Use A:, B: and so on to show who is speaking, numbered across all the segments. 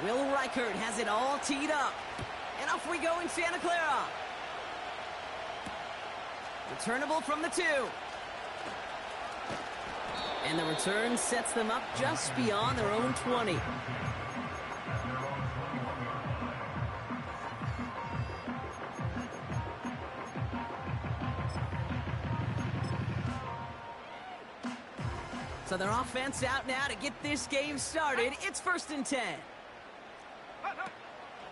A: Will Reichert has it all teed up. And off we go in Santa Clara. Returnable from the 2. And the return sets them up just beyond their own 20. So their offense out now to get this game started. It's 1st and 10.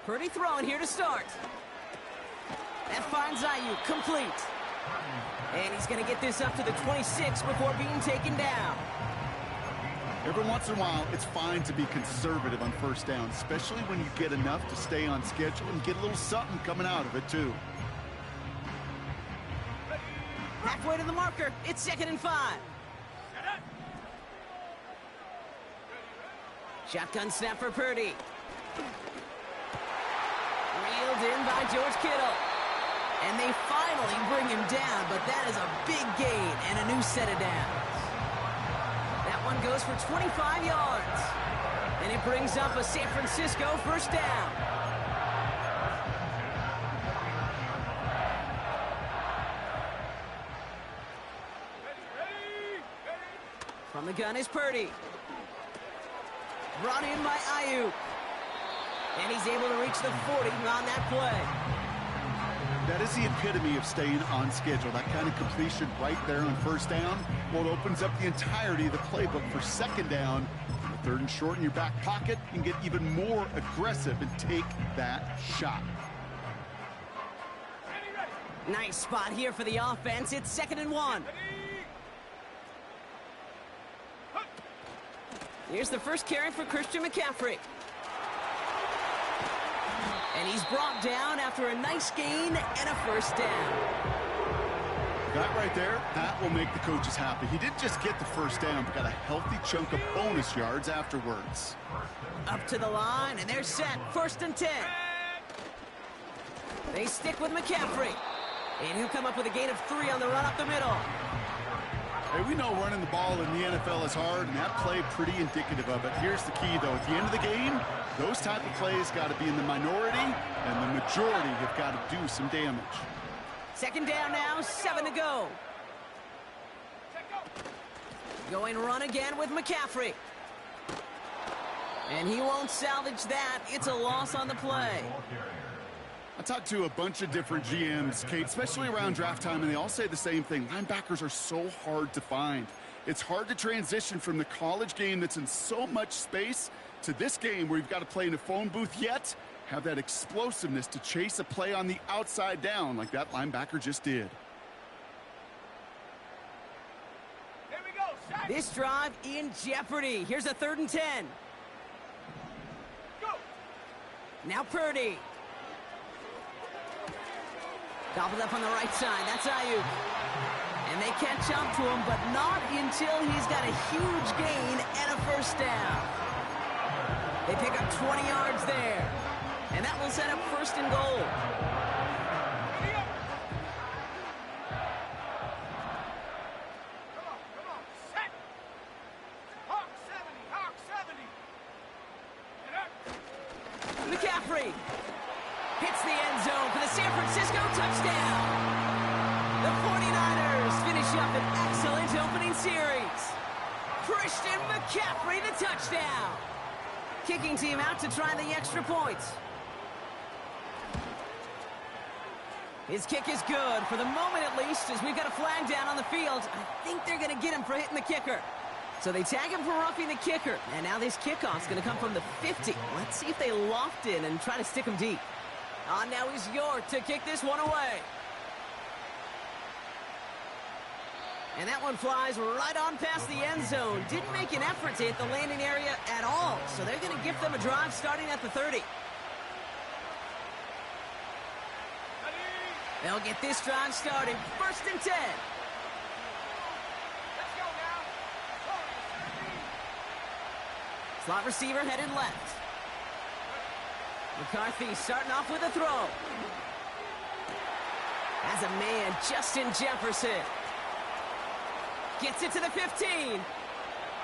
A: Purdy throwing here to start. That finds Ayuk complete. And he's going to get this up to the 26 before being taken down.
B: Every once in a while, it's fine to be conservative on 1st down, especially when you get enough to stay on schedule and get a little something coming out of it, too.
A: Halfway to the marker. It's 2nd and 5. Shotgun snap for Purdy. Reeled in by George Kittle. And they finally bring him down, but that is a big gain and a new set of downs. That one goes for 25 yards. And it brings up a San Francisco 1st down. From the gun is Purdy. Brought in by Ayuk. And he's able to reach the 40 on that play.
B: That is the epitome of staying on schedule. That kind of completion right there on 1st down. Well, it opens up the entirety of the playbook for 2nd down. 3rd and short in your back pocket. You can get even more aggressive and take that shot.
A: Nice spot here for the offense. It's 2nd and 1. Here's the first carry for Christian McCaffrey. And he's brought down after a nice gain and a 1st down.
B: That right there, that will make the coaches happy. He didn't just get the 1st down, but got a healthy chunk of bonus yards afterwards.
A: Up to the line, and they're set. 1st and 10. They stick with McCaffrey. And he'll come up with a gain of 3 on the run up the middle.
B: Hey, we know running the ball in the NFL is hard, and that play pretty indicative of it. Here's the key, though. At the end of the game, those type of plays got to be in the minority, and the majority have got to do some damage.
A: 2nd down now, 7 to go. Going run again with McCaffrey. And he won't salvage that. It's a loss on the play.
B: I talked to a bunch of different GMs, Kate, especially around draft time, and they all say the same thing. Linebackers are so hard to find. It's hard to transition from the college game that's in so much space to this game where you've got to play in a phone booth, yet have that explosiveness to chase a play on the outside down like that linebacker just did.
A: Here we go. This drive in jeopardy. Here's a 3rd and 10. Go. Now Purdy. Gobbled up on the right side. That's Ayuk. And they catch up to him, but not until he's got a huge gain and a 1st down. They pick up 20 yards there. And that will set up 1st and goal. Set. Hawk 70. McCaffrey hits the end zone for the San Francisco touchdown. The 49ers finish up an excellent opening series. Christian McCaffrey, the touchdown. Kicking team out to try the extra points. His kick is good, for the moment at least, as we've got a flag down on the field. I think they're going to get him for hitting the kicker. So they tag him for roughing the kicker. And now this kickoff's going to come from the 50. Let's see if they loft in and try to stick him deep. On now is York to kick this one away. And that one flies right on past the end zone. Didn't make an effort to hit the landing area at all. So they're going to give them a drive starting at the 30. They'll get this drive started. 1st and 10. Let's go now. Slot receiver headed left. McCarthy starting off with a throw. As a man, Justin Jefferson. Gets it to the 15.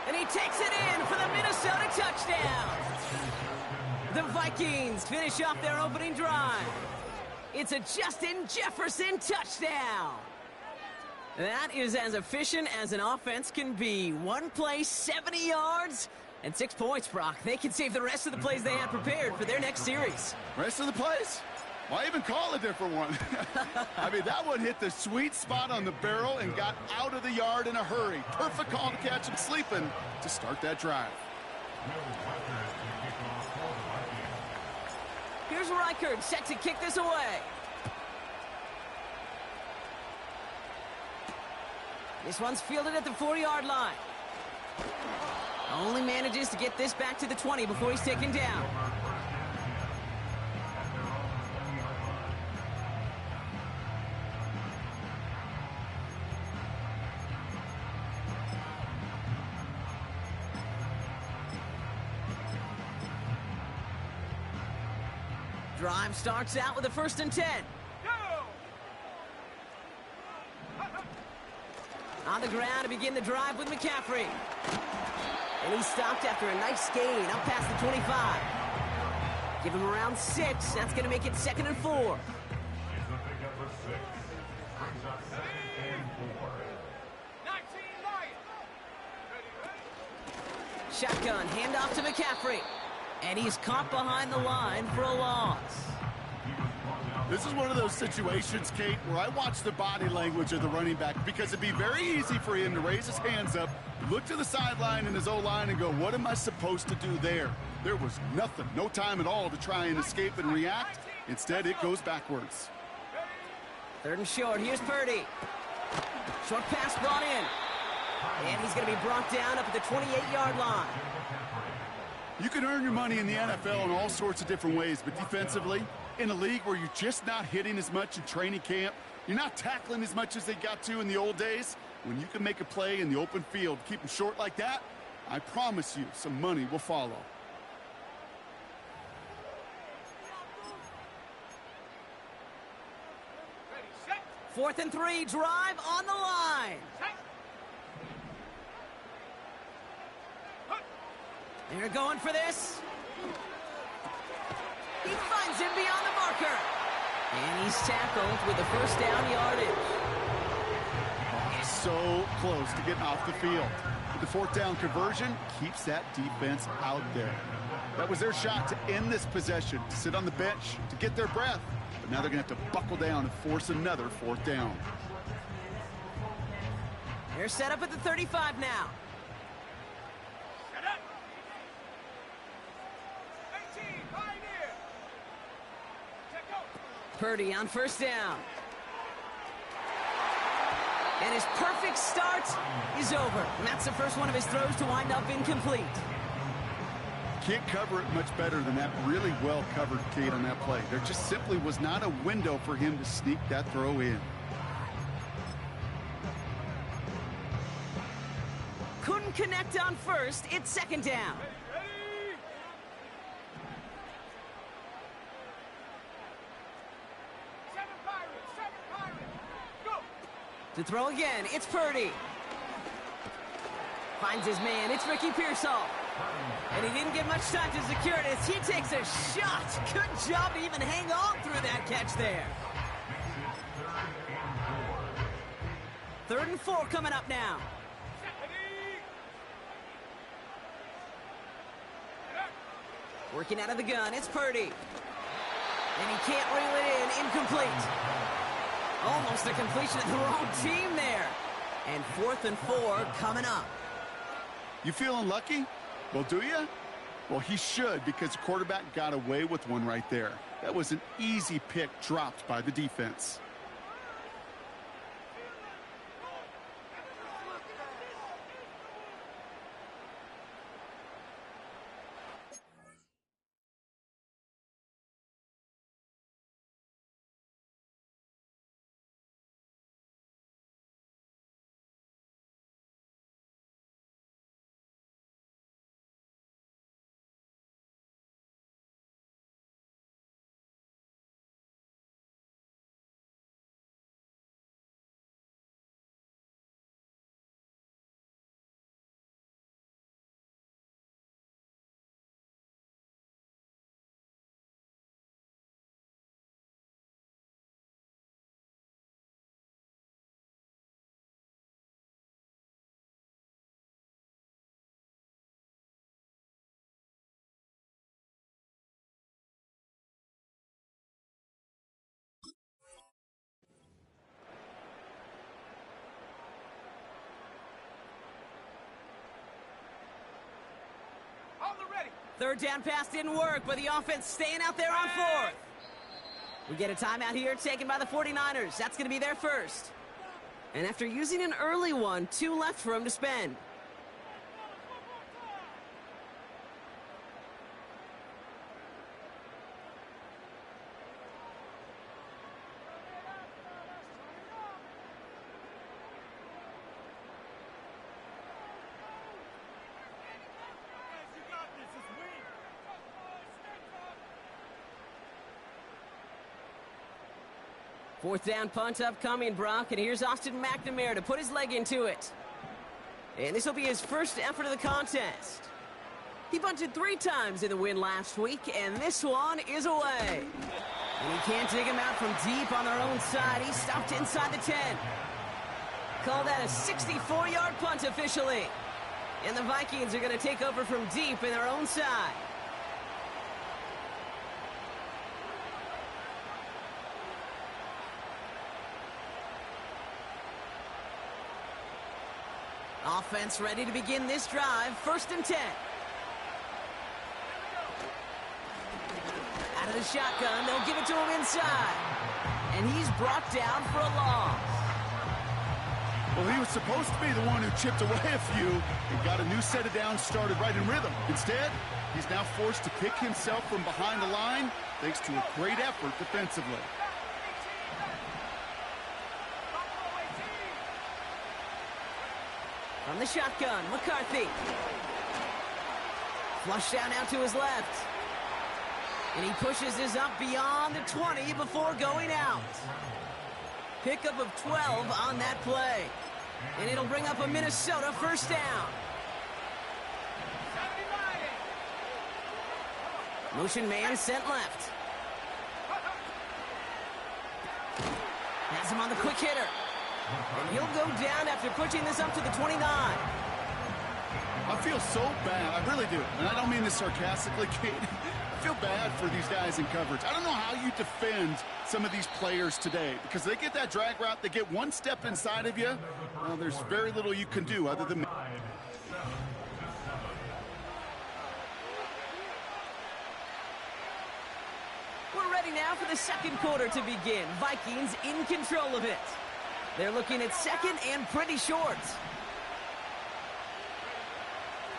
A: And he takes it in for the Minnesota touchdown. The Vikings finish off their opening drive. It's a Justin Jefferson touchdown. That is as efficient as an offense can be. One play, 70 yards, and 6 points, Brock. They can save the rest of the plays they had prepared for their next series.
B: Rest of the plays? Why even call a different one? I mean, that one hit the sweet spot on the barrel and got out of the yard in a hurry. Perfect call to catch him sleeping to start that drive.
A: Here's Reichert set to kick this away. This one's fielded at the 4-yard line. Only manages to get this back to the 20 before he's taken down. Drive starts out with a 1st and 10. On the ground to begin the drive with McCaffrey. And he's stopped after a nice gain up past the 25. Give him around 6. That's going to make it 2nd and 4. Shotgun, handoff to McCaffrey. And he's caught behind the line for a loss.
B: This is one of those situations, Kate, where I watch the body language of the running back because it'd be very easy for him to raise his hands up, look to the sideline in his O-line and go, what am I supposed to do there? There was nothing, no time at all to try and escape and react. Instead, it goes backwards.
A: 3rd and short. Here's Purdy. Short pass brought in. And he's going to be brought down up at the 28-yard line.
B: You can earn your money in the NFL in all sorts of different ways, but defensively, in a league where you're just not hitting as much in training camp, you're not tackling as much as they got to in the old days, when you can make a play in the open field, keep them short like that, I promise you some money will follow.
A: Ready, 4th and 3, drive on the line. They're going for this. He finds him beyond the marker. And he's tackled with the 1st down yardage.
B: So close to getting off the field. But the 4th down conversion keeps that defense out there. That was their shot to end this possession, to sit on the bench, to get their breath. But now they're going to have to buckle down and force another 4th down.
A: They're set up at the 35 now. Purdy on 1st down. And his perfect start is over. And that's the first one of his throws to wind up incomplete.
B: Can't cover it much better than that. Really well covered, Kate, on that play. There just simply was not a window for him to sneak that throw in.
A: Couldn't connect on 1st. It's 2nd down. To throw again, it's Purdy. Finds his man, it's Ricky Pearsall. And he didn't get much time to secure it as he takes a shot. Good job to even hang on through that catch there. 3rd and 4 coming up now. Working out of the gun, it's Purdy. And he can't reel it in, incomplete. Almost a completion of the wrong team there. And 4th and 4 coming up.
B: You feeling lucky? Well, do you? Well, he should, because the quarterback got away with one right there. That was an easy pick dropped by the defense.
A: Third down pass didn't work, but the offense staying out there on fourth. We get a timeout here taken by the 49ers. That's going to be their first. And after using an early one, 2 left for him to spend. Fourth down punt upcoming, Brock, and here's Austin McNamara to put his leg into it. And this will be his first effort of the contest. He bunted 3 times in the win last week, and this one is away. And he can't dig him out from deep on their own side. He stopped inside the 10. Call that a 64-yard punt officially. And the Vikings are going to take over from deep in their own side. Offense ready to begin this drive. 1st and 10. Out of the shotgun, they'll give it to him inside. And he's brought down for a loss.
B: Well, he was supposed to be the one who chipped away a few and got a new set of downs started right in rhythm. Instead, he's now forced to pick himself from behind the line thanks to a great effort defensively.
A: From the shotgun, McCarthy. Flush down out to his left. And he pushes this up beyond the 20 before going out. Pickup of 12 on that play. And it'll bring up a Minnesota 1st down. Motion man sent left. Has him on the quick hitter. And he'll go down after pushing this up to the 29.
B: I feel so bad. I really do. And I don't mean this sarcastically, Kate. I feel bad for these guys in coverage. I don't know how you defend some of these players today because they get that drag route, they get one step inside of you. Well, there's very little you can do other than...
A: We're ready now for the 2nd quarter to begin. Vikings in control of it. They're looking at 2nd and pretty short.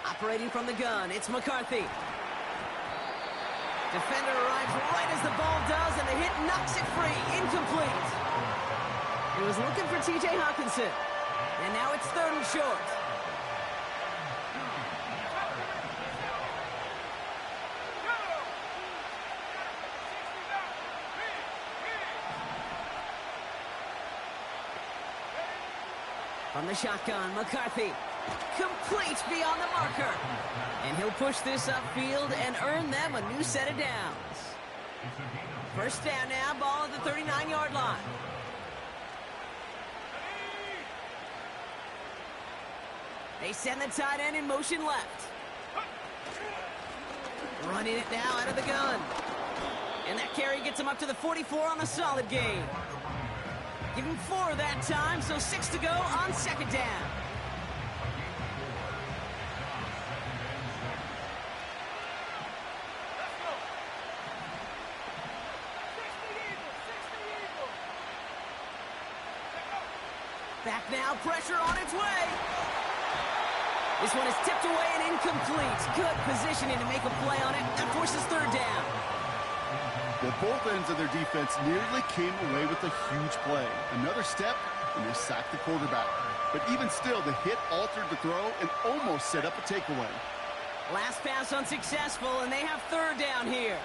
A: Operating from the gun, it's McCarthy. Defender arrives right as the ball does, and the hit knocks it free. Incomplete. He was looking for T.J. Hawkinson. And now it's 3rd and short. From the shotgun, McCarthy. Complete beyond the marker. And he'll push this upfield and earn them a new set of downs. 1st down now, ball at the 39-yard line. They send the tight end in motion left. Running it now out of the gun. And that carry gets him up to the 44 on a solid gain. Give him 4 that time, so 6 to go on 2nd down. Back now, pressure on its way. This one is tipped away and incomplete. Good positioning to make a play on it. That forces 3rd down.
B: Well, both ends of their defense nearly came away with a huge play. Another step, and they sacked the quarterback. But even still, the hit altered the throw and almost set up a takeaway.
A: Last pass unsuccessful, and they have 3rd down here.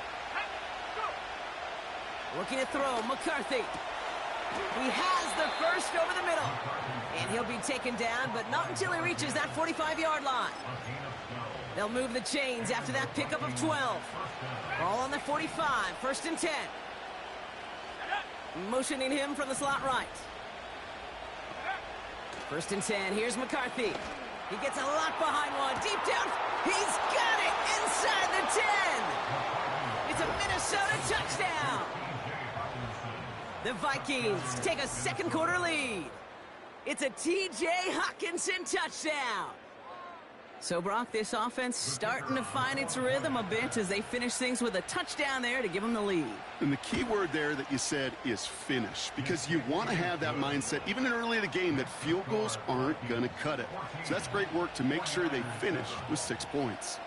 A: Looking to throw, McCarthy. He has the first over the middle. And he'll be taken down, but not until he reaches that 45-yard line. They'll move the chains after that pickup of 12. Ball on the 45, 1st and 10. Motioning him from the slot right. 1st and 10, here's McCarthy. He gets a lot behind one, deep down. He's got it inside the 10. It's a Minnesota touchdown. The Vikings take a 2nd quarter lead. It's a T.J. Hawkinson touchdown. So, Brock, this offense starting to find its rhythm a bit as they finish things with a touchdown there to give them the lead.
B: And the key word there that you said is finish, because you want to have that mindset, even early in the game, that field goals aren't going to cut it. So that's great work to make sure they finish with 6 points.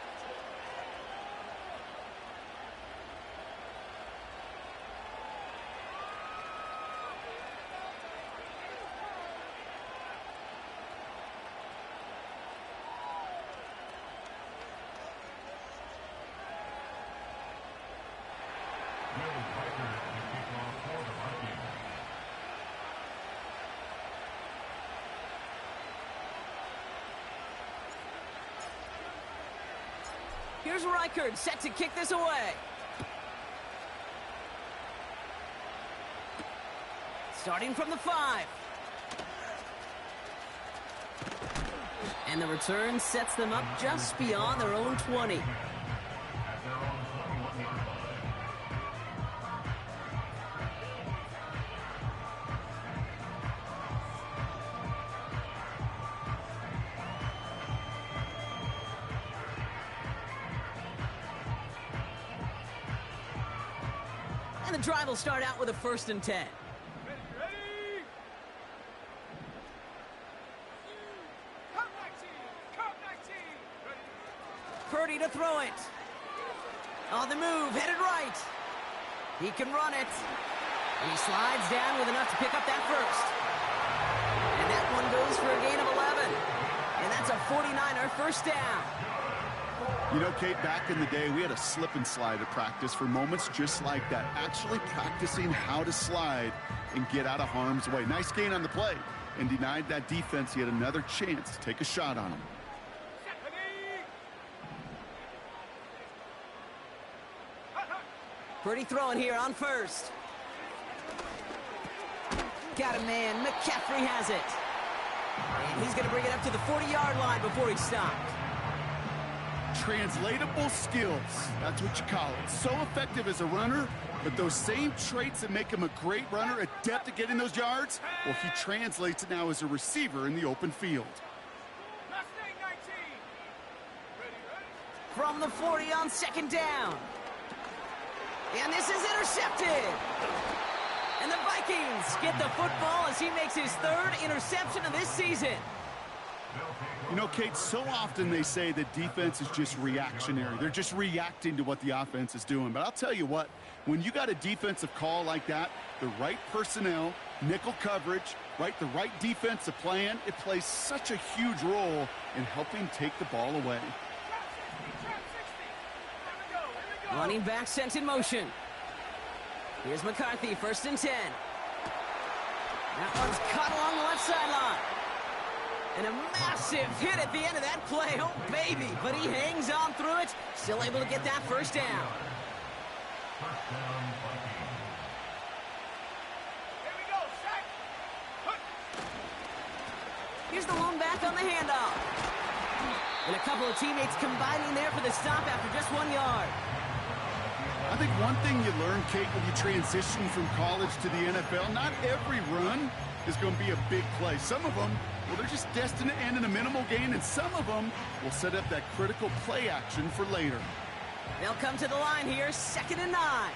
A: Here's Reichard, set to kick this away. Starting from the 5. And the return sets them up just beyond their own 20. And the drive will start out with a 1st and 10. Purdy to throw it. On the move, headed right. He can run it. And he slides down with enough to pick up that 1st. And that one goes for a gain of 11. And that's a 49er 1st down.
B: You know, Kate, back in the day, we had a slip and slide at practice for moments just like that. Actually practicing how to slide and get out of harm's way. Nice gain on the play, and denied that defense yet another chance to take a shot on him.
A: Purdy throwing here on 1st. Got a man. McCaffrey has it. And he's going to bring it up to the 40-yard line before he stopped.
B: Translatable skills. That's what you call it. So effective as a runner, but those same traits that make him a great runner, adept at getting those yards, well, he translates it now as a receiver in the open field.
A: From the 40 on 2nd down. And this is intercepted. And the Vikings get the football as he makes his 3rd interception of this season.
B: You know, Kate, so often they say that defense is just reactionary. They're just reacting to what the offense is doing. But I'll tell you what, when you got a defensive call like that, the right personnel, nickel coverage, the right defensive plan, it plays such a huge role in helping take the ball away.
A: Running back sent in motion. Here's McCarthy, 1st and 10. That one's caught along the left sideline. And a massive hit at the end of that play. Oh, baby. But he hangs on through it. Still able to get that 1st down.
C: Here we go, set.
A: Here's the lone back on the handoff. And a couple of teammates combining there for the stop after just 1 yard.
B: I think one thing you learn, Kate, when you transition from college to the NFL, not every run is going to be a big play. Some of them, well, they're just destined to end in a minimal gain, and some of them will set up that critical play action for later.
A: They'll come to the line here, 2nd and 9.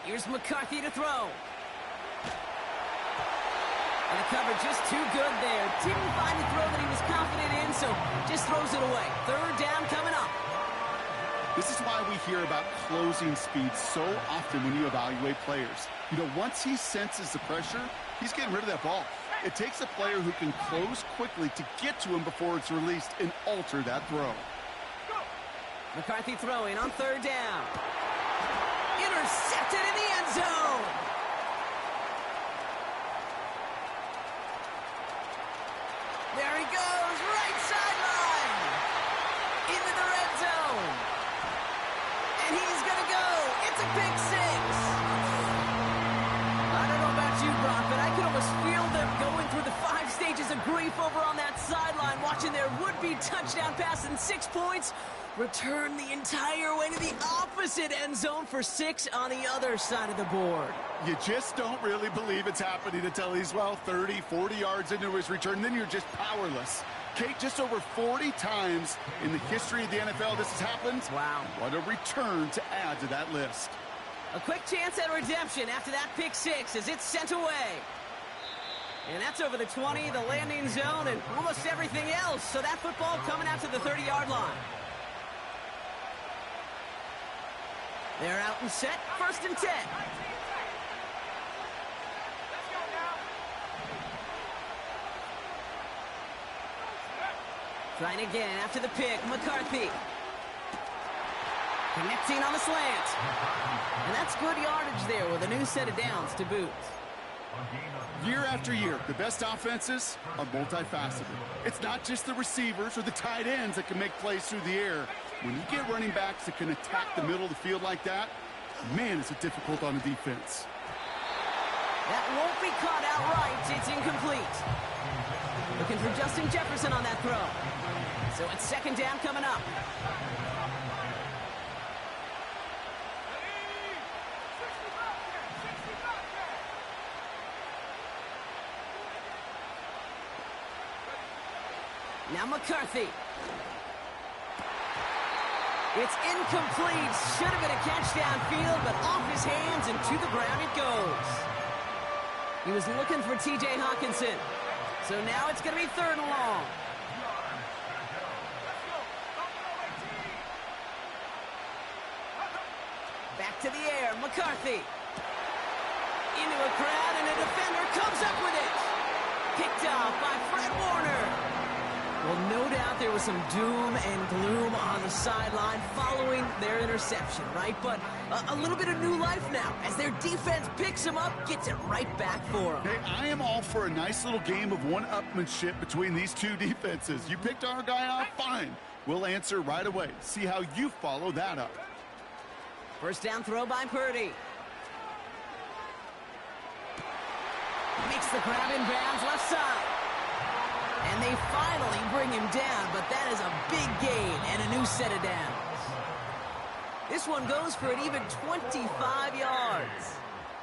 A: Here's McCarthy to throw. And the coverage just too good there. Didn't find the throw that he was confident in, so just throws it away. 3rd down coming up.
B: This is why we hear about closing speed so often when you evaluate players. You know, once he senses the pressure, he's getting rid of that ball. It takes a player who can close quickly to get to him before it's released and alter that throw.
A: McCarthy throwing on 3rd down. Intercepted in the end zone. There he goes, right sideline. Into the red zone. And he's going to go. It's a pick 6. I don't know about you, Brock, but I can almost feel them going through the 5 stages of grief over on that sideline, watching their would-be touchdown pass and 6 points Return the entire way to the opposite end zone for 6 on the other side of the board.
B: You just don't really believe it's happening until he's, well, 30, 40 yards into his return. Then you're just powerless. Kate, just over 40 times in the history of the NFL this has happened.
A: Wow.
B: What a return to add to that list.
A: A quick chance at redemption after that pick 6 as it's sent away. And that's over the 20, the landing zone, and almost everything else. So that football coming out to the 30-yard line. They're out and set, 1st and 10. Trying again after the pick, McCarthy. Connecting on the slant. And that's good yardage there with a new set of downs to boot.
B: Year after year, the best offenses are multifaceted. It's not just the receivers or the tight ends that can make plays through the air. When you get running backs that can attack the middle of the field like that, man, is it difficult on the defense.
A: That won't be caught outright. It's incomplete. Looking for Justin Jefferson on that throw. So it's 2nd down coming up. Now McCarthy. It's incomplete. Should have been a catch downfield, but off his hands and to the ground it goes. He was looking for T.J. Hawkinson. So now it's going to be 3rd and long. Back to the air, McCarthy. Into a crowd, and a defender comes up with it. Picked off by Fred Warner. Well, no doubt there was some doom and gloom on the sideline following their interception, right? But a little bit of new life now as their defense picks him up, gets it right back for them.
B: Hey, I am all for a nice little game of one-upmanship between these two defenses. You picked our guy off, fine. We'll answer right away. See how you follow that up.
A: 1st down throw by Purdy. Makes the grab in bounds left side. And they finally bring him down, but that is a big gain and a new set of downs. This one goes for an even 25 yards.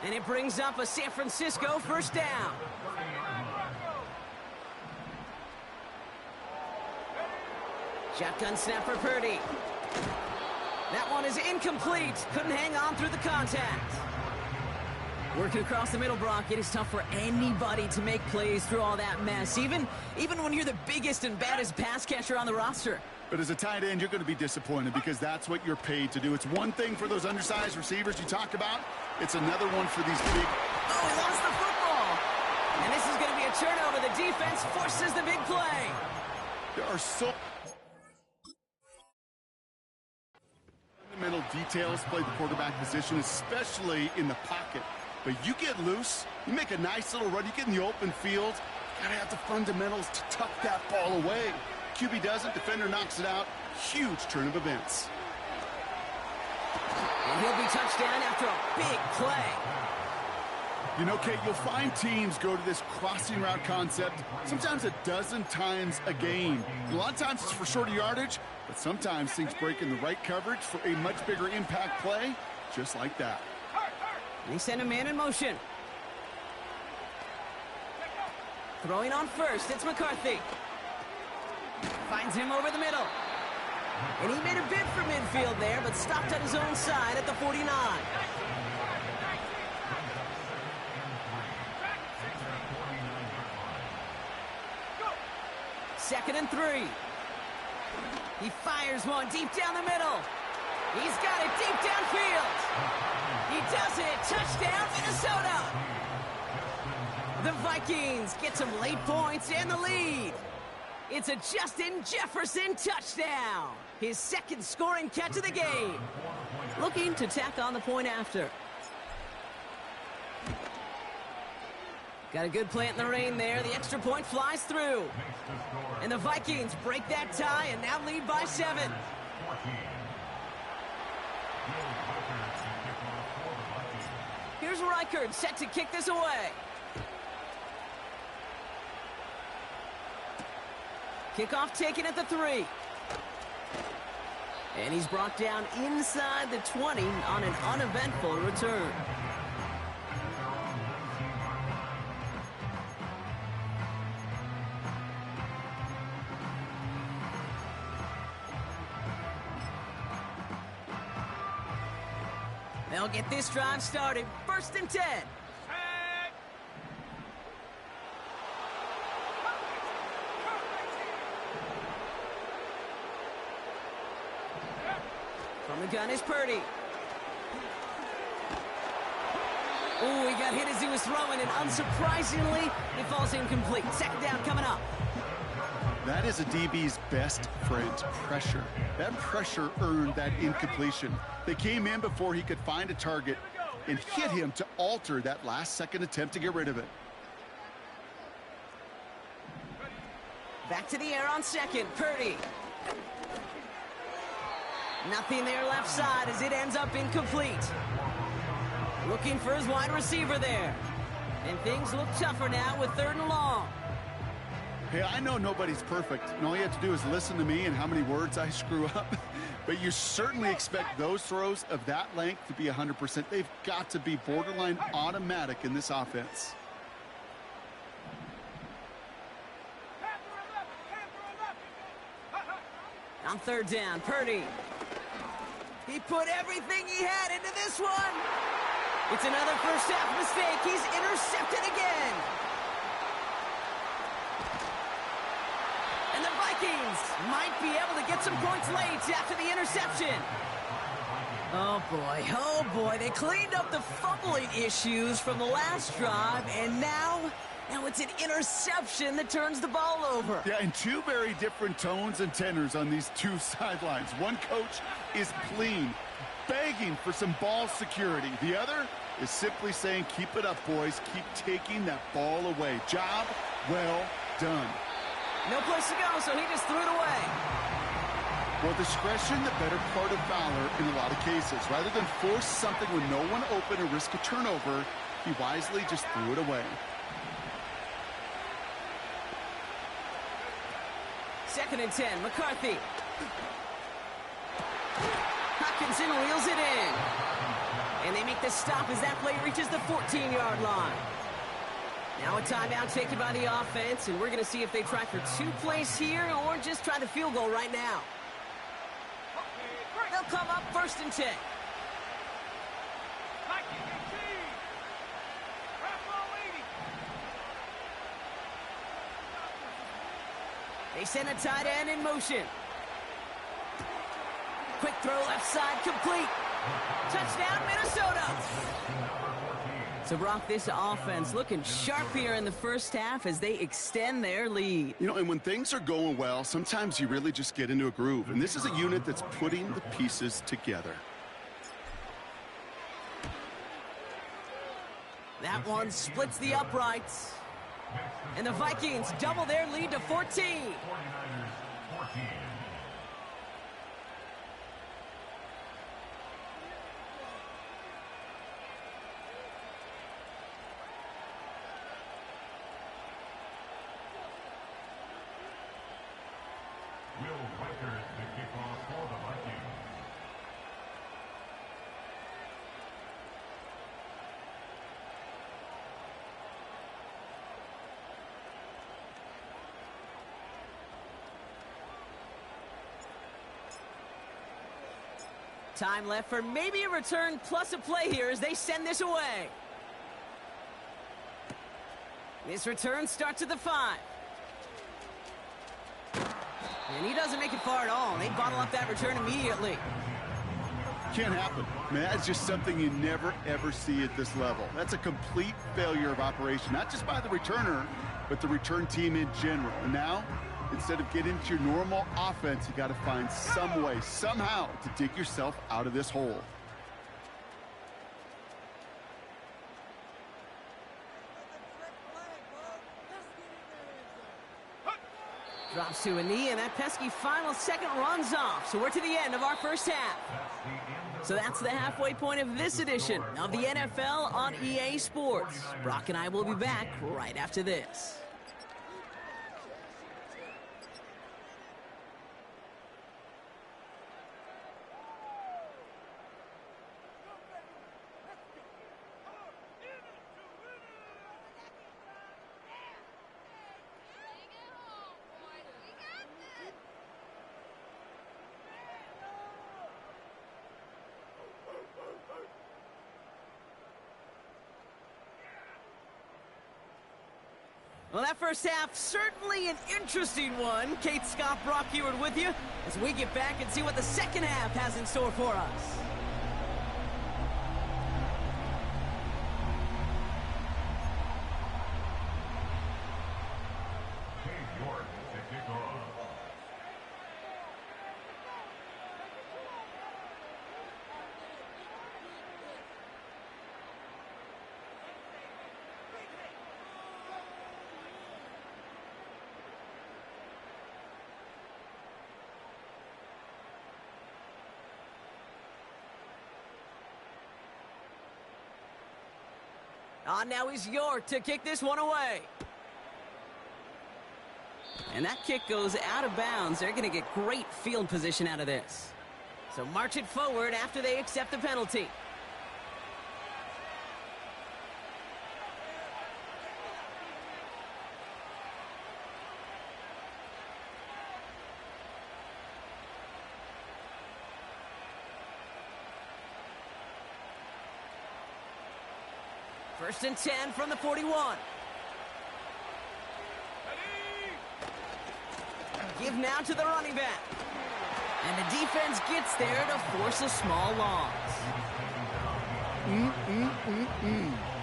A: And it brings up a San Francisco 1st down. Shotgun snap for Purdy. That one is incomplete. Couldn't hang on through the contact. Working across the middle, Brock, it is tough for anybody to make plays through all that mess, even when you're the biggest and baddest pass catcher on the roster.
B: But as a tight end, you're going to be disappointed because that's what you're paid to do. It's one thing for those undersized receivers you talk about. It's another one for these big...
A: Oh, he lost the football. And this is going to be a turnover. The defense forces the big play.
B: There are so... fundamental details play the quarterback position, especially in the pocket. But you get loose, you make a nice little run, you get in the open field, you gotta have the fundamentals to tuck that ball away. QB doesn't, defender knocks it out. Huge turn of events.
A: And he'll be touchdown after a big play.
B: You know, Kate, you'll find teams go to this crossing route concept sometimes a dozen times a game. And a lot of times it's for shorter yardage, but sometimes things break in the right coverage for a much bigger impact play, just like that.
A: They send a man in motion. Throwing on 1st, it's McCarthy. Finds him over the middle. And he made a bid for midfield there, but stopped on his own side at the 49. Second and 3. He fires one deep down the middle. He's got it deep downfield. He does it. Touchdown, Minnesota. The Vikings get some late points and the lead. It's a Justin Jefferson touchdown. His 2nd scoring catch of the game. Looking to tack on the point after. Got a good plant in the rain there. The extra point flies through. And the Vikings break that tie and now lead by 7. Here's Reichard set to kick this away. Kickoff taken at the 3. And he's brought down inside the 20 on an uneventful return. They'll get this drive started. 1st and 10. From the gun is Purdy. Oh, he got hit as he was throwing, and unsurprisingly, it falls incomplete. 2nd down coming up.
B: That is a DB's best friend, pressure. That pressure earned that incompletion. They came in before he could find a target and hit him to alter that last-second attempt to get rid of it.
A: Back to the air on 2nd. Purdy. Nothing there left side as it ends up incomplete. Looking for his wide receiver there. And things look tougher now with 3rd and long.
B: Hey, I know nobody's perfect, and all you have to do is listen to me and how many words I screw up. But you certainly expect those throws of that length to be 100%. They've got to be borderline automatic in this offense.
A: On 3rd down, Purdy. He put everything he had into this one. It's another first half mistake. He's intercepted again. And the Vikings might be able to get some points late after the interception. Oh boy, they cleaned up the fumbling issues from the last drive, and now it's an interception that turns the ball over.
B: Yeah, and 2 very different tones and tenors on these 2 sidelines. One coach is clean, begging for some ball security. The other is simply saying, keep it up, boys. Keep taking that ball away. Job well done.
A: No place to go, so he just threw it away.
B: Well, discretion, the better part of valor in a lot of cases. Rather than force something with no one open and risk a turnover, he wisely just threw it away.
A: 2nd and 10, McCarthy. Hopkinson wheels it in. And they make the stop as that play reaches the 14-yard line. Now a timeout taken by the offense, and we're going to see if they try for 2 plays here or just try the field goal right now. They'll come up 1st and 10. They send a tight end in motion. Quick throw left side, complete. Touchdown, Minnesota. So, Brock, this offense looking sharp here in the first half as they extend their lead.
B: You know, and when things are going well, sometimes you really just get into a groove. And this is a unit that's putting the pieces together.
A: That one splits the uprights. And the Vikings double their lead to 14. Time left for maybe a return plus a play here as they send this away. This return starts at the 5. And he doesn't make it far at all. They bottle up that return immediately.
B: Can't happen. I mean, that's just something you never, ever see at this level. That's a complete failure of operation, not just by the returner, but the return team in general. And now, instead of getting into your normal offense, you got to find some way, somehow, to dig yourself out of this hole.
A: Drops to a knee, and that pesky final second runs off. So we're to the end of our first half. So that's the halfway point of this edition of the NFL on EA Sports. Brock and I will be back right after this. Well, that first half, certainly an interesting one. Kate, Scott, Brock Ewart with you as we get back and see what the second half has in store for us. On now is York to kick this one away. And that kick goes out of bounds. They're going to get great field position out of this. So march it forward after they accept the penalty. First and 10 from the 41. Give now to the running back. And the defense gets there to force a small loss.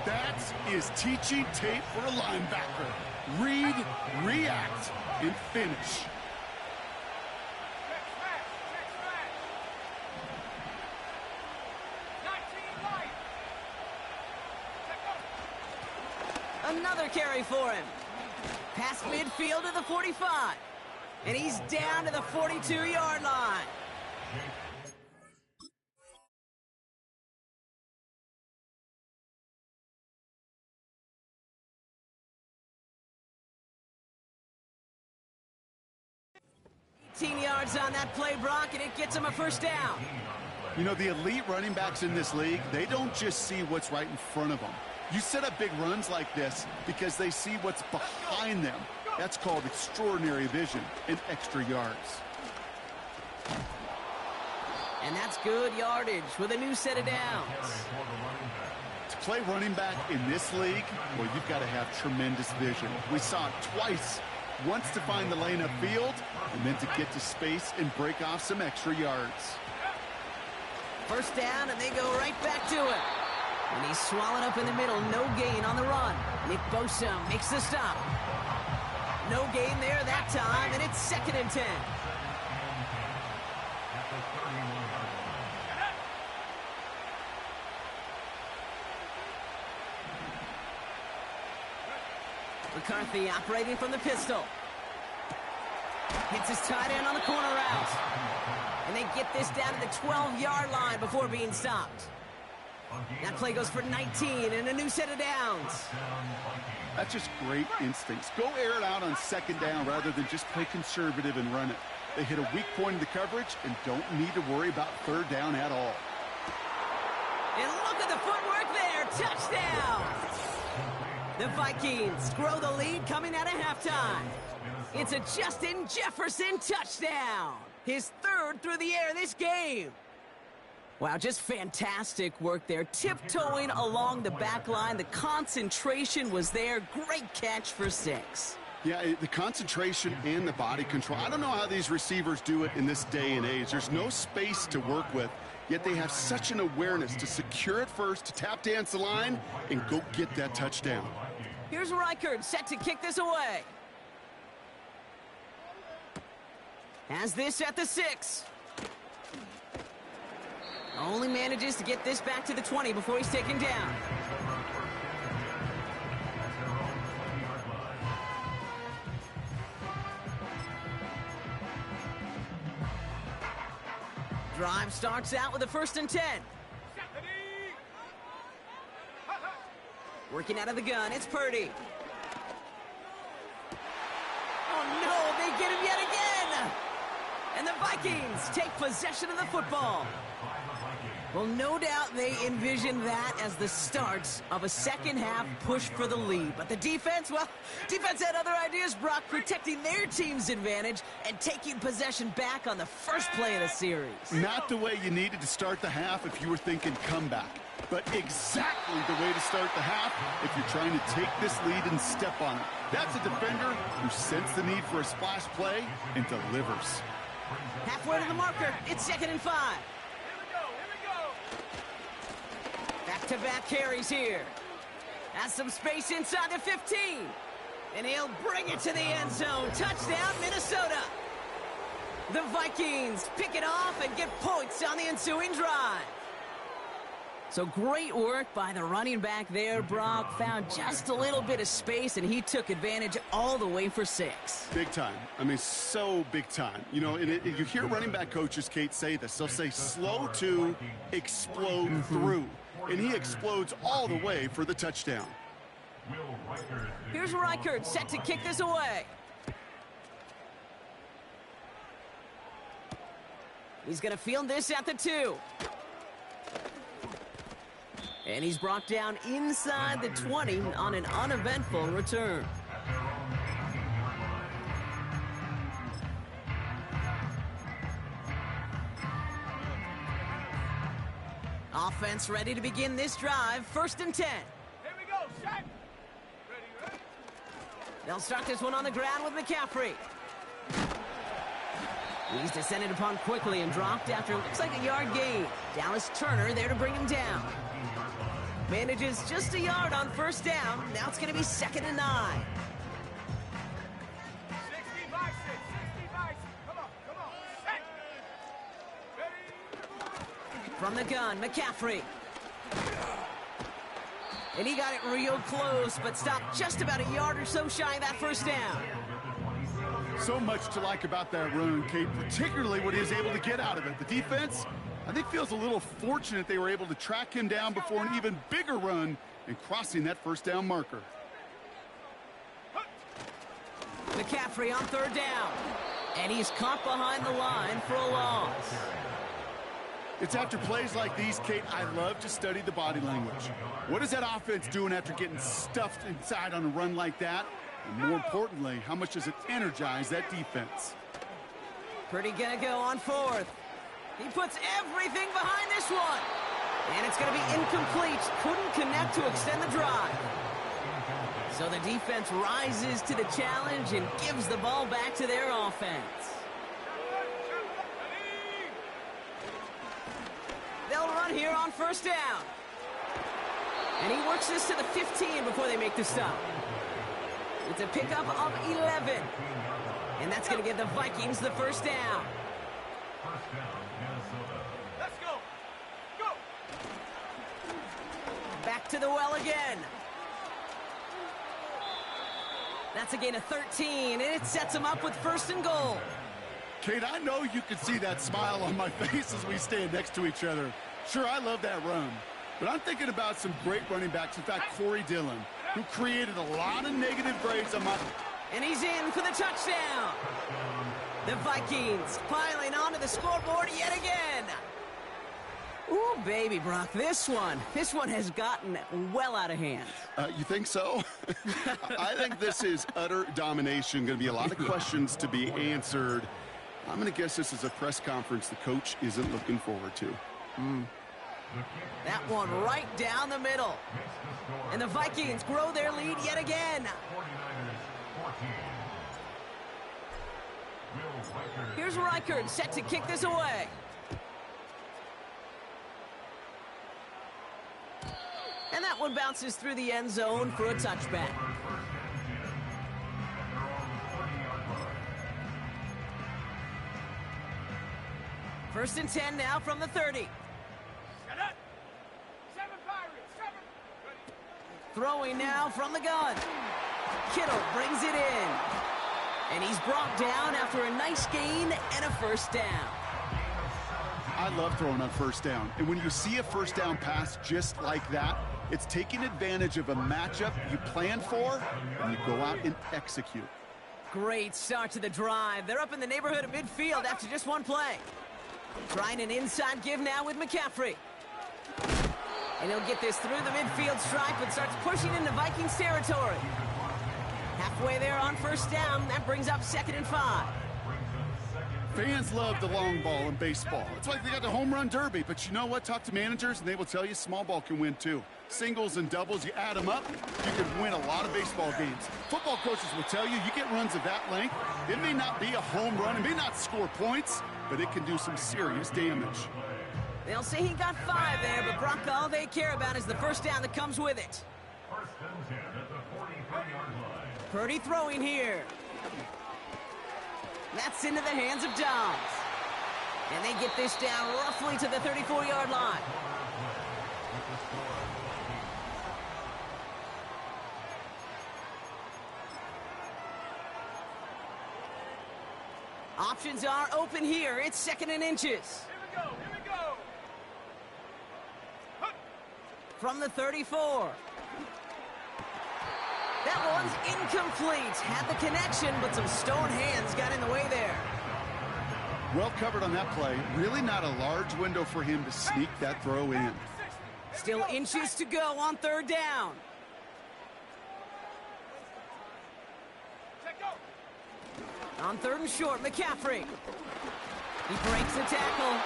B: That is teaching tape for a linebacker. Read, react, and finish.
A: Another carry for him. Past midfield to the 45. And he's down to the 42-yard line. Yards on that play, Brock, and it gets him a first down.
B: You know, the elite running backs in this league, they don't just see what's right in front of them. You set up big runs like this because they see what's behind them. That's called extraordinary vision and extra yards.
A: And that's good yardage with a new set of downs.
B: To play running back in this league, well, you've got to have tremendous vision. We saw it twice. Once to find the lane upfield, and then to get to space and break off some extra yards.
A: First down, and they go right back to it. And he's swallowed up in the middle. No gain on the run. Nick Bosa makes the stop. No gain there that time, and it's second and 10. McCarthy operating from the pistol. Hits his tight end on the corner route. And they get this down to the 12-yard line before being stopped. That play goes for 19 and a new set of downs.
B: That's just great instincts. Go air it out on second down rather than just play conservative and run it. They hit a weak point in the coverage and don't need to worry about third down at all.
A: And look at the footwork there. Touchdown! The Vikings grow the lead coming out of halftime. It's a Justin Jefferson touchdown. His third through the air this game. Wow, just fantastic work there. Tiptoeing along the back line. The concentration was there. Great catch for 6.
B: Yeah, the concentration and the body control. I don't know how these receivers do it in this day and age. There's no space to work with, yet they have such an awareness to secure it first, to tap dance the line, and go get that touchdown.
A: Here's Reichard set to kick this away. Has this at the 6. Only manages to get this back to the 20 before he's taken down. Drive starts out with a first and 10. Working out of the gun, it's Purdy. Oh no, they get him yet again! And the Vikings take possession of the football. Well, no doubt they envisioned that as the start of a second-half push for the lead. But the defense, well, defense had other ideas, Brock, protecting their team's advantage and taking possession back on the first play of the series.
B: Not the way you needed to start the half if you were thinking comeback, but exactly the way to start the half if you're trying to take this lead and step on it. That's a defender who sensed the need for a splash play and delivers.
A: Halfway to the marker, it's 2nd and 5. Back-to-back carries here. Has some space inside the 15. And he'll bring it to the end zone. Touchdown, Minnesota. The Vikings pick it off and get points on the ensuing drive. So great work by the running back there. Brock found just a little bit of space, and he took advantage all the way for 6.
B: Big time. I mean, so big time. You know, and you hear running back coaches, Kate, say this. They'll say slow to explode through. And he explodes all the way for the touchdown.
A: Here's Reichert set to kick this away. He's going to field this at the 2. And he's brought down inside the 20 on an uneventful return. Offense ready to begin this drive. 1st and 10.
C: Here we go, Shaq. Ready?
A: They'll start this one on the ground with McCaffrey. He's descended upon quickly and dropped after it looks like a yard gain. Dallas Turner there to bring him down. Manages just a yard on 1st down. Now it's going to be 2nd and 9.
C: 60 by 6, 60 by 6. Come on. Set. Ready?
A: From the gun, McCaffrey. And he got it real close, but stopped just about a yard or so shy of that 1st down.
B: So much to like about that run, Kate, particularly what he was able to get out of it. The defense, I think, feels a little fortunate they were able to track him down before an even bigger run and crossing that 1st down marker.
A: McCaffrey on 3rd down. And he's caught behind the line for a loss.
B: It's after plays like these, Kate, I love to study the body language. What is that offense doing after getting stuffed inside on a run like that? And more importantly, how much does it energize that defense?
A: Purdy gonna go on 4th. He puts everything behind this one. And it's gonna be incomplete. Couldn't connect to extend the drive. So the defense rises to the challenge and gives the ball back to their offense. They'll run here on 1st down. And he works this to the 15 before they make the stop. It's a pickup of 11. And that's going to give the Vikings the 1st down.
C: Let's go. Go.
A: Back to the well again. That's a gain of 13, and it sets them up with 1st and goal.
B: Kate, I know you can see that smile on my face as we stand next to each other. Sure, I love that run. But I'm thinking about some great running backs. In fact, Corey Dillon, who created a lot of negative grades on my...
A: And he's in for the touchdown. The Vikings piling onto the scoreboard yet again. Ooh, baby, Brock, this one has gotten well out of hand.
B: You think so? I think this is utter domination. Going to be a lot of questions to be answered. I'm going to guess this is a press conference the coach isn't looking forward to.
A: That one right down the middle. And the Vikings grow their lead yet again. Here's Reichert set to kick this away. And that one bounces through the end zone for a touchback. First and 10 now from the 30.
C: Set up. 7 Pirates. 7. Ready.
A: Throwing now from the gun. Kittle brings it in. And he's brought down after a nice gain and a 1st down.
B: I love throwing on 1st down. And when you see a 1st down pass just like that, it's taking advantage of a matchup you plan for, and you go out and execute.
A: Great start to the drive. They're up in the neighborhood of midfield after just one play. Trying an inside give now with McCaffrey. And he'll get this through the midfield stripe and starts pushing into Vikings territory. Halfway there on first down. That brings up 2nd and 5.
B: Fans love the long ball in baseball. It's like they got the home run derby, but you know what? Talk to managers, and they will tell you small ball can win too. Singles and doubles, you add them up, you can win a lot of baseball games. Football coaches will tell you get runs of that length. It may not be a home run, it may not score points, but it can do some serious damage.
A: They'll say he got 5 there, but Brock, all they care about is the first down that comes with it. Purdy throwing here. That's into the hands of Dobbs. And they get this down roughly to the 34-yard line. Options are open here. It's 2nd and inches.
C: Here we go, here we go.
A: From the 34. That one's incomplete. Had the connection, but some stone hands got in the way there.
B: Well covered on that play. Really not a large window for him to sneak that throw in.
A: Still inches to go on 3rd down. On 3rd and short, McCaffrey. He breaks the tackle.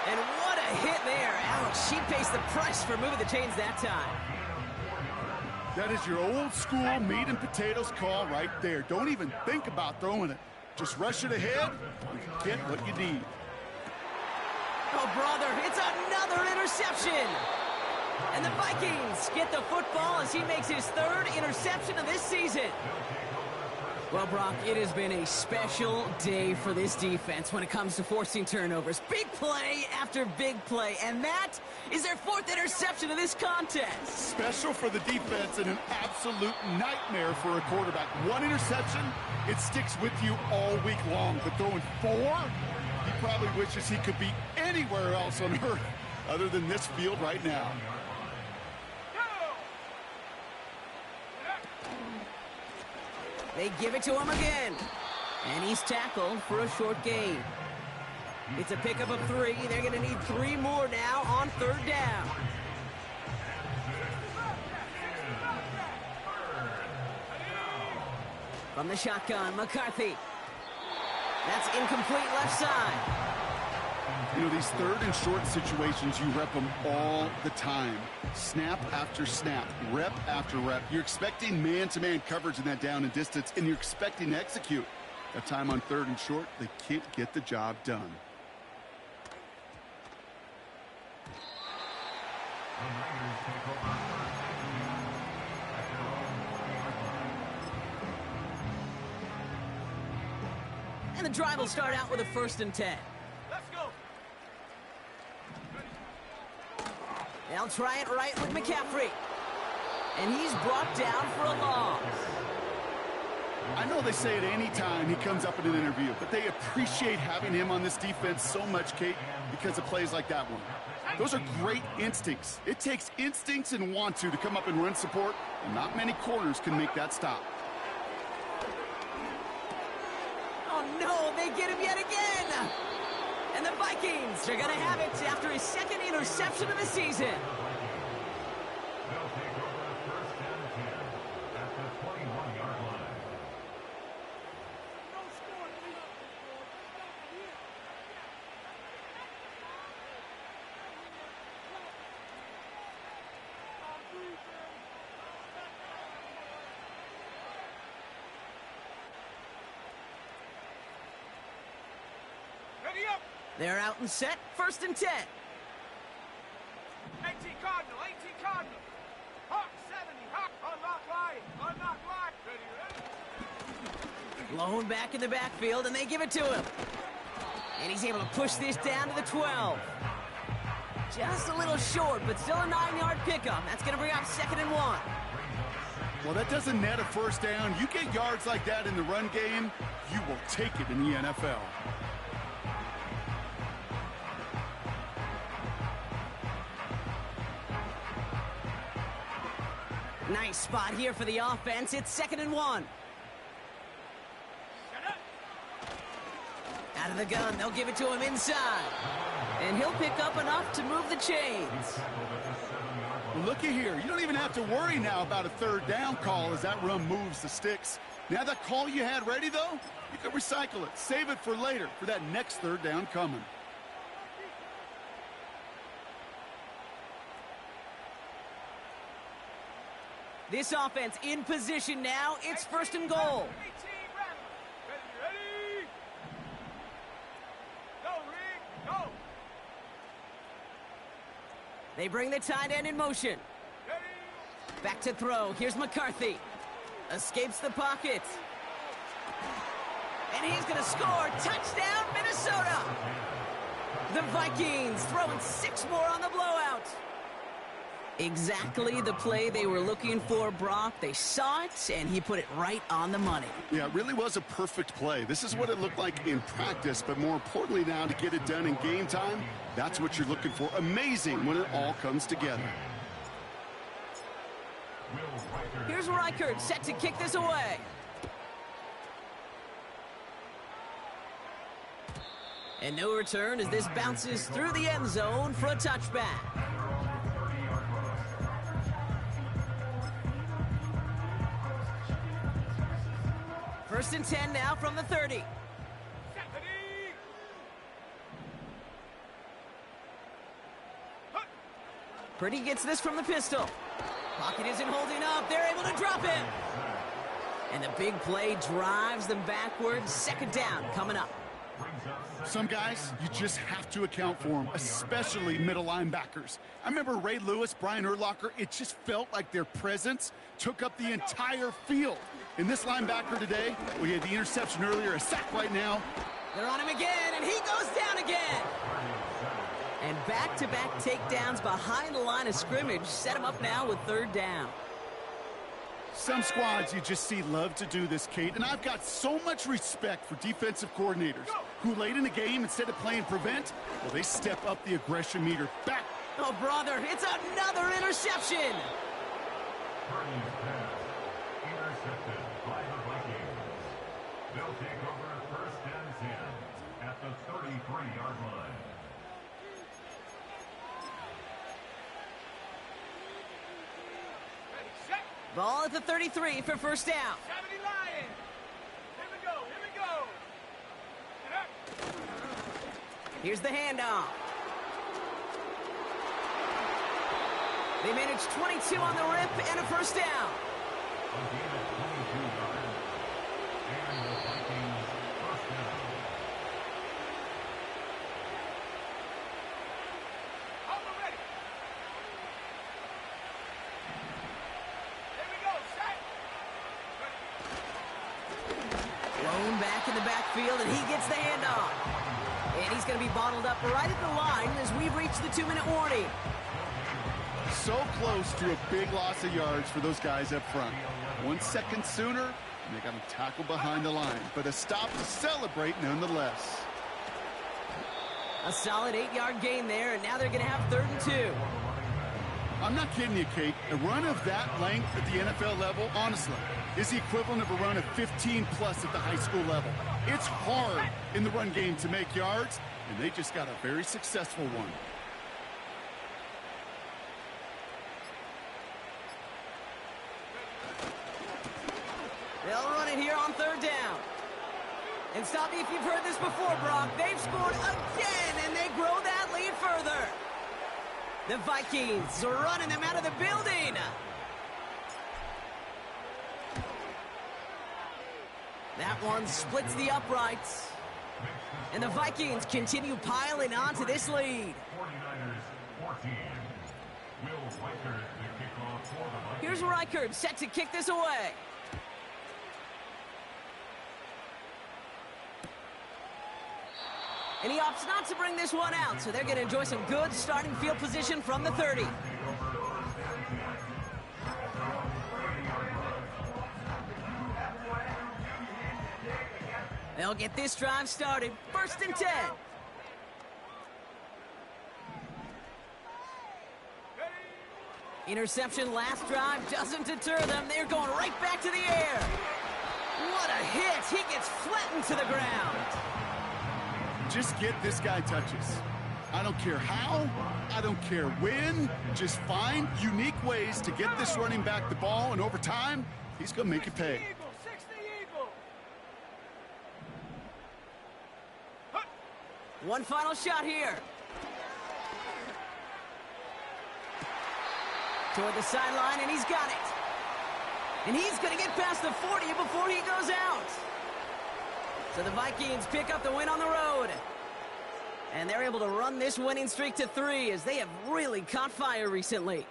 A: And what a hit there. Ouch, she pays the price for moving the chains that time.
B: That is your old school meat and potatoes call right there. Don't even think about throwing it. Just rush it ahead and get what you need.
A: Oh, brother, it's another interception. And the Vikings get the football as he makes his 3rd interception of this season. Well, Brock, it has been a special day for this defense when it comes to forcing turnovers. Big play after big play, and that is their 4th interception of this contest.
B: Special for the defense and an absolute nightmare for a quarterback. 1 interception, it sticks with you all week long. But throwing 4, he probably wishes he could be anywhere else on earth other than this field right now.
A: They give it to him again. And he's tackled for a short gain. It's a pickup of 3. They're going to need 3 more now on 3rd down. From the shotgun, McCarthy. That's incomplete left side.
B: You know, these 3rd and short situations, you rep them all the time. Snap after snap, rep after rep. You're expecting man-to-man coverage in that down and distance, and you're expecting to execute. That time on 3rd and short, they can't get the job done.
A: And the drive will start out with a 1st and 10.
C: Let's go.
A: They'll try it right with McCaffrey. And he's brought down for a loss.
B: I know they say it any time he comes up in an interview, but they appreciate having him on this defense so much, Kate, because of plays like that one. Those are great instincts. It takes instincts and want to come up and run support, and not many corners can make that stop.
A: Oh, no, they get him yet again. And the Vikings are going to have it after his 2nd interception of the season.
C: Ready up.
A: They're out and set. 1st and 10.
C: 18 Cardinal, 18 Cardinal. Hawk 70, Hawk, unlock line, unlock line. Ready,
A: Blown back in the backfield, and they give it to him. And he's able to push this down to the 12. Just a little short, but still a 9-yard pickup. That's going to bring up 2nd and 1.
B: Well, that doesn't net a 1st down. You get yards like that in the run game, you will take it in the NFL.
A: Nice spot here for the offense. It's 2nd and 1. Out of the gun, they'll give it to him inside. And he'll pick up enough to move the chains.
B: Well, looky here. You don't even have to worry now about a third down call as that run moves the sticks. Now that call you had ready, though, you can recycle it. Save it for later for that next third down coming.
A: This offense in position now. It's first and goal.
C: Ready? Go, Rick, go.
A: They bring the tight end in motion.
C: Ready?
A: Back to throw. Here's McCarthy. Escapes the pocket. And he's going to score. Touchdown, Minnesota. The Vikings throwing 6 more on the blowout. Exactly the play they were looking for, Brock. They saw it, and he put it right on the money.
B: Yeah, it really was a perfect play. This is what it looked like in practice, but more importantly now, to get it done in game time, that's what you're looking for. Amazing when it all comes together.
A: Here's Reichert, set to kick this away. And no return as this bounces through the end zone for a touchback. First and 10 now from the 30. Purdy gets this from the pistol. Pocket isn't holding up. They're able to drop it. And the big play drives them backwards. Second down coming up.
B: Some guys, you just have to account for them, especially middle linebackers. I remember Ray Lewis, Brian Urlacher, it just felt like their presence took up the entire field. In this linebacker today, we had the interception earlier, a sack right now.
A: They're on him again, and he goes down again. And back-to-back takedowns behind the line of scrimmage set him up now with third down.
B: Some squads you just see love to do this, Kate, and I've got so much respect for defensive coordinators who late in the game, instead of playing prevent, well, they step up the aggression meter back.
A: Oh, brother, it's another interception.
D: Intercepted by the Vikings. They'll take over first and 10 at the 33-yard line.
C: Ready, set.
A: Ball at the 33 for first down.
C: 70 Lions. Here we go. Get up.
A: Here's the handoff. They manage 22 on the rip and a first down.
D: A gain of 22 yards. And the Vikings first down.
C: Almost ready. Here we go, set.
A: Thrown back in the backfield, and he gets the handoff. And he's going to be bottled up right at the line as we reach the 2-minute warning.
B: So close to a big loss of yards for those guys up front. 1 second sooner, and they got to tackle behind the line. But a stop to celebrate nonetheless.
A: A solid 8-yard gain there, and now they're going to have 3rd and 2.
B: I'm not kidding you, Kate. A run of that length at the NFL level, honestly, is the equivalent of a run of 15-plus at the high school level. It's hard in the run game to make yards, and they just got a very successful one.
A: They'll run it here on 3rd down. And stop me if you've heard this before, Brock. They've scored again, and they grow that lead further. The Vikings are running them out of the building. That one splits the uprights. And the Vikings continue piling on to this lead.
D: 49ers 14. Will Reichert the kickoff for the Vikings.
A: Here's Reichert set to kick this away. And he opts not to bring this one out, so they're going to enjoy some good starting field position from the 30. They'll get this drive started. 1st and 10. Interception last drive doesn't deter them. They're going right back to the air. What a hit. He gets flattened to the ground.
B: Just get this guy touches. I don't care how, I don't care when, just find unique ways to get this running back the ball, and over time, he's going to make it pay.
C: 60 Eagle.
A: One final shot here. Toward the sideline, and he's got it. And he's going to get past the 40 before he goes out. So the Vikings pick up the win on the road. And they're able to run this winning streak to 3 as they have really caught fire recently.